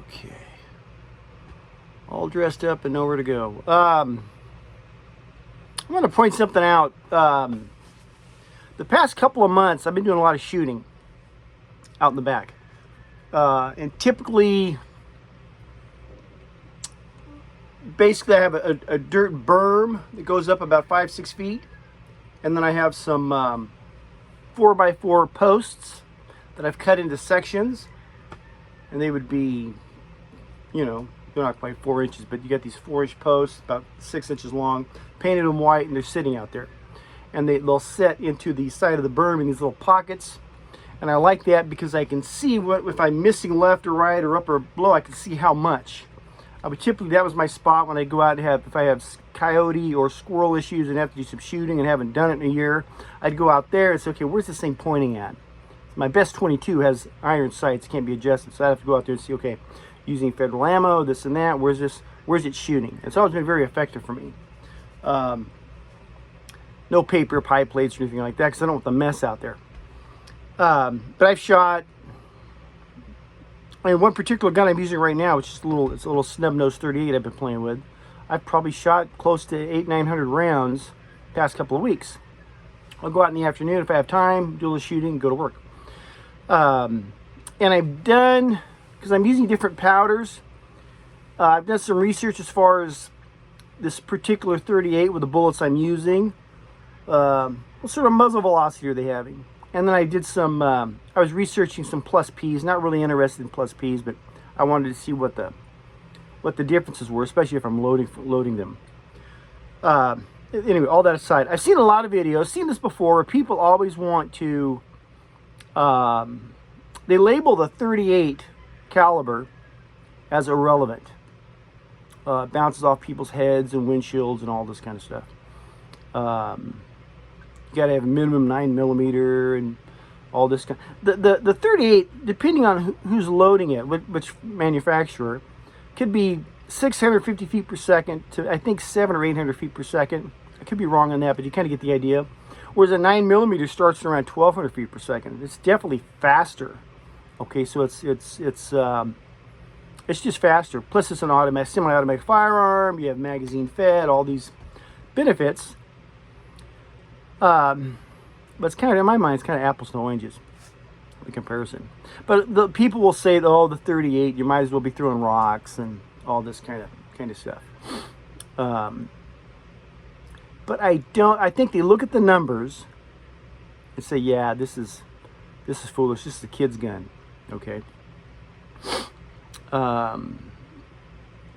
Okay. All dressed up and nowhere to go. I want to point something out. The past couple of months, I've been doing a lot of shooting out in the back. And typically, basically, I have a dirt berm that goes up about 5-6 feet. And then I have some 4x4 posts that I've cut into sections. And they would be, you know, they're not quite 4 inches, but you got these 4-inch posts, about 6 inches long, painted them white, and they're sitting out there. And they'll set into the side of the berm in these little pockets. And I like that because I can see what, if I'm missing left or right or up or below, I can see how much. I would typically, that was my spot when I go out and have, if I have coyote or squirrel issues and have to do some shooting and haven't done it in a year, I'd go out there and say, okay, where's this thing pointing at? My best 22 has iron sights, can't be adjusted, so I have to go out there and see, okay, using federal ammo, this and that, where's it shooting? It's always been very effective for me. No paper pie plates or anything like that, because I don't want the mess out there. But I've shot, I mean, one particular gun I'm using right now, which is it's a little snub nose 38 I've been playing with. I've probably shot close to 800-900 rounds past couple of weeks. I'll go out in the afternoon if I have time, do a little shooting, go to work. And I've done, because I'm using different powders, I've done some research as far as this particular 38 with the bullets I'm using. What sort of muzzle velocity are they having? And then I did some, I was researching some plus Ps, not really interested in plus Ps, but I wanted to see what the differences were, especially if I'm loading them. Anyway, all that aside, I've seen a lot of videos, seen this before, where people always want to, they label the 38 caliber as irrelevant. It bounces off people's heads and windshields and all this kind of stuff. You got to have a minimum 9mm and all this kind. The 38, depending on who's loading it, which manufacturer, could be 650 feet per second to I think 700 or 800 feet per second. I could be wrong on that, but you kind of get the idea. Whereas a 9mm starts around 1200 feet per second. It's definitely faster. Okay, so it's just faster. Plus, it's an automatic, semi-automatic firearm. You have magazine fed, all these benefits. But it's kind of, in my mind, it's kind of apples to oranges, the comparison. But the people will say, oh, the 38, you might as well be throwing rocks and all this kind of stuff. But I think they look at the numbers and say, yeah, this is foolish. This is a kid's gun. Okay. But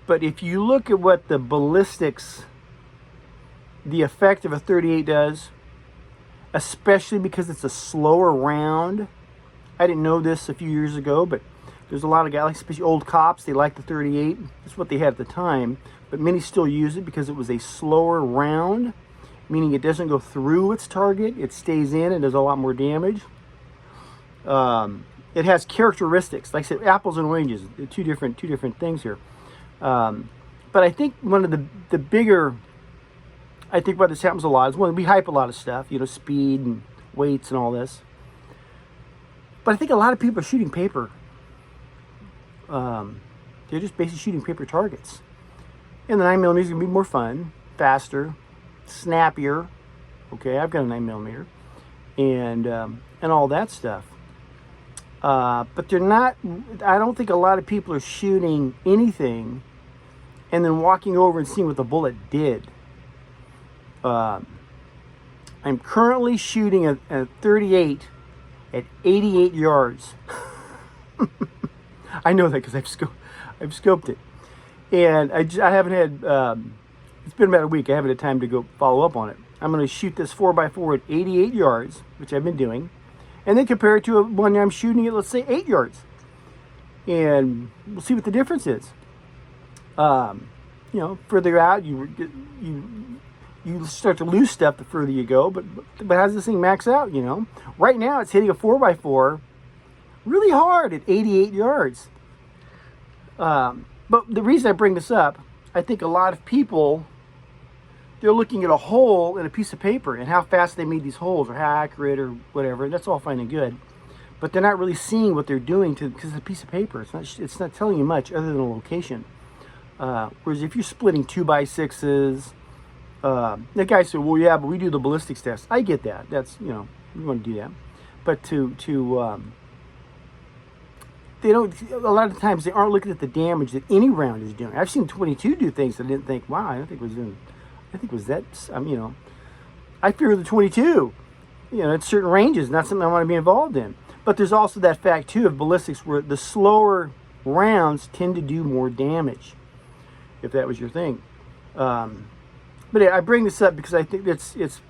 if you look at what the ballistics, the effect of a 38 does, especially because it's a slower round. I didn't know this a few years ago, but there's a lot of guys, especially old cops, they like the 38. That's what they had at the time, but many still use it because it was a slower round, meaning it doesn't go through its target, it stays in and does a lot more damage. It has characteristics, like I said, apples and oranges, two different things here. But I think one of the bigger, I think why this happens a lot is when we hype a lot of stuff, you know, speed and weights and all this. But I think a lot of people are shooting paper. They're just basically shooting paper targets. And the 9mm is going to be more fun, faster, snappier. Okay, I've got a 9mm. And all that stuff. But they're not, I don't think a lot of people are shooting anything and then walking over and seeing what the bullet did. I'm currently shooting a 38 at 88 yards. I know that because I've scoped it. And I haven't had, it's been about a week. I haven't had time to go follow up on it. I'm going to shoot this 4x4 at 88 yards, which I've been doing. And then compare it to one I'm shooting at, let's say, 8 yards. And we'll see what the difference is. You know, further out, you start to lose stuff the further you go, but how does this thing max out, you know? Right now, it's hitting a 4x4 really hard at 88 yards. But the reason I bring this up, I think a lot of people, they're looking at a hole in a piece of paper and how fast they made these holes or how accurate or whatever, and that's all fine and good. but they're not really seeing what they're doing because it's a piece of paper. It's not telling you much other than a location. Whereas if you're splitting 2x6s, the guy said, "Well, yeah, but we do the ballistics test." I get that. That's, you know, you want to do that, but they don't. A lot of the times they aren't looking at the damage that any round is doing. I've seen 22 do things that I didn't think, wow, I don't think it was doing. I think it was that. You know, I fear the 22. You know, at certain ranges, not something I want to be involved in. But there's also that fact too of ballistics where the slower rounds tend to do more damage. If that was your thing. But I bring this up because I think it's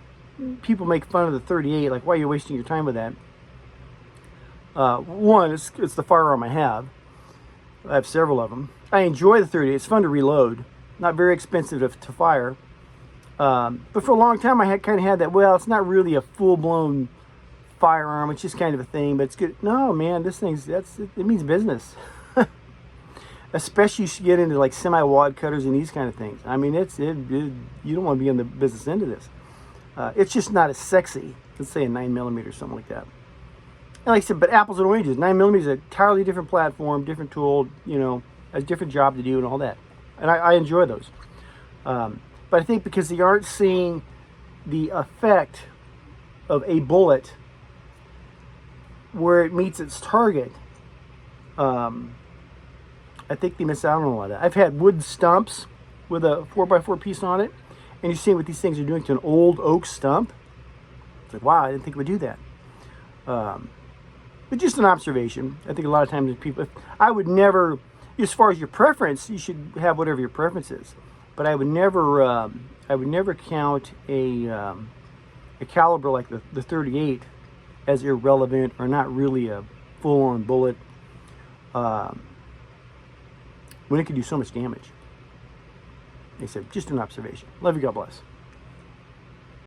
people make fun of the 38, like, why are you wasting your time with that? One, it's the firearm I have. I have several of them. I enjoy the 38. It's fun to reload. Not very expensive to fire. But for a long time, I kind of had that, well, it's not really a full-blown firearm. It's just kind of a thing, but it's good. No, man, this thing's, it means business. Especially if you get into like semi-wad cutters and these kind of things. I mean, you don't want to be in the business end of this. It's just not as sexy. Let's say a 9mm or something like that. And like I said, but apples and oranges. 9mm is an entirely different platform, different tool, you know, has a different job to do and all that. And I enjoy those. But I think because they aren't seeing the effect of a bullet where it meets its target, I think they miss out on a lot of that. I've had wood stumps with a 4x4 piece on it, and you're seeing what these things are doing to an old oak stump. It's like, wow, I didn't think it would do that. But just an observation. I think a lot of times people, I would never, as far as your preference, you should have whatever your preference is. But I would never count a caliber like the 38 as irrelevant or not really a full-on bullet. When it can do so much damage. They said, just an observation. Love you, God bless.